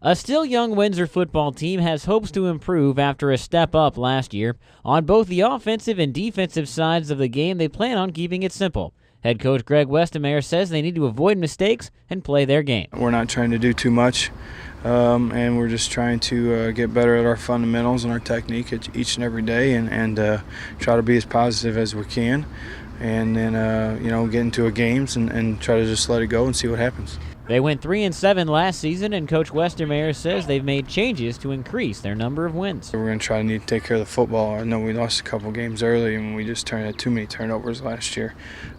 A still young Windsor football team has hopes to improve after a step up last year. On both the offensive and defensive sides of the game, they plan on keeping it simple. Head coach Greg Westermeyer says they need to avoid mistakes and play their game. We're not trying to do too much, and we're just trying to get better at our fundamentals and our technique each and every day, and try to be as positive as we can, and then get into games and try to just let it go and see what happens. They went 3-7 last season, and Coach Westermeyer says they've made changes to increase their number of wins. We're going to try to take care of the football. I know we lost a couple games early, and we just had too many turnovers last year.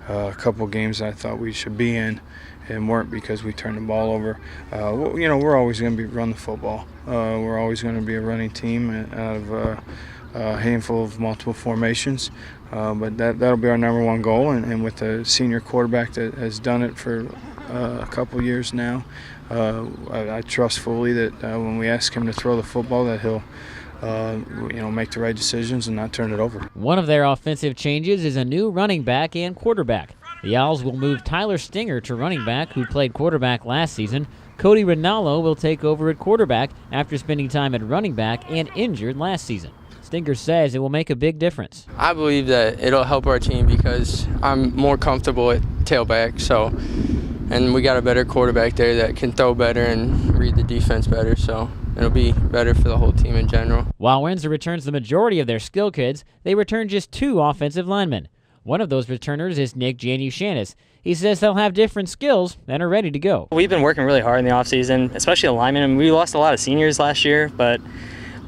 A couple games I thought we should be in and weren't because we turned the ball over. We're always going to run the football. We're always going to be a running team out of a handful of multiple formations. But that'll be our number one goal, and with the senior quarterback that has done it for a couple years now, I trust fully that when we ask him to throw the football that he'll make the right decisions and not turn it over. One of their offensive changes is a new running back and quarterback. The Owls will move Tyler Stinger to running back, who played quarterback last season. Cody Rinaldo will take over at quarterback after spending time at running back and injured last season. Stinger says it will make a big difference. I believe that it'll help our team because I'm more comfortable at tailback, and we got a better quarterback there that can throw better and read the defense better, so it'll be better for the whole team in general. While Windsor returns the majority of their skill kids, they return just 2 offensive linemen. One of those returners is Nick Janushanis. He says they'll have different skills and are ready to go. We've been working really hard in the offseason, especially the linemen. I mean, we lost a lot of seniors last year, but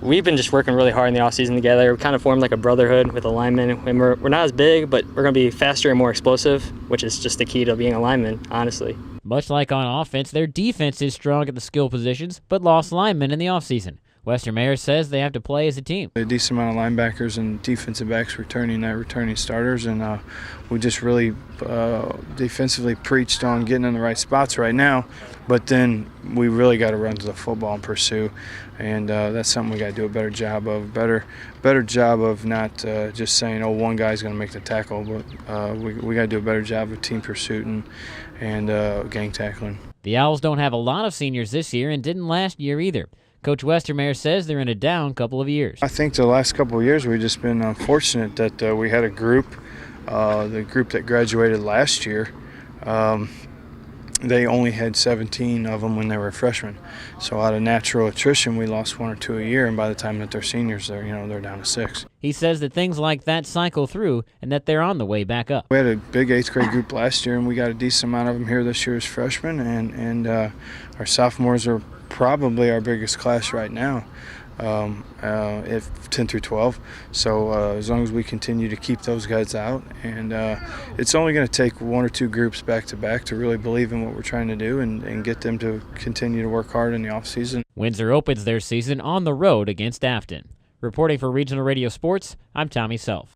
we've been just working really hard in the offseason together. We kind of formed like a brotherhood with the linemen. And we're not as big, but we're going to be faster and more explosive, which is just the key to being a lineman, honestly. Much like on offense, their defense is strong at the skill positions, but lost linemen in the offseason. Westermeyer says they have to play as a team. A decent amount of linebackers and defensive backs returning starters, and we just really defensively preached on getting in the right spots right now, but then we really got to run to the football and pursue, and that's something we got to do a better job of. Better job of not just saying, oh, one guy's going to make the tackle, but we got to do a better job of team pursuit and gang tackling. The Owls don't have a lot of seniors this year and didn't last year either. Coach Westermeyer says they're in a down couple of years. I think the last couple of years we've just been fortunate that we had a group, the group that graduated last year, they only had 17 of them when they were freshmen. So out of natural attrition, we lost 1 or 2 a year, and by the time that they're seniors, they're down to 6. He says that things like that cycle through and that they're on the way back up. We had a big 8th grade group last year, and we got a decent amount of them here this year as freshmen, and our sophomores are probably our biggest class right now, if 10 through 12. So as long as we continue to keep those guys out, and it's only going to take 1 or 2 groups back to back to really believe in what we're trying to do and get them to continue to work hard in the off season. Windsor opens their season on the road against Afton. Reporting for Regional Radio Sports, I'm Tommy Self.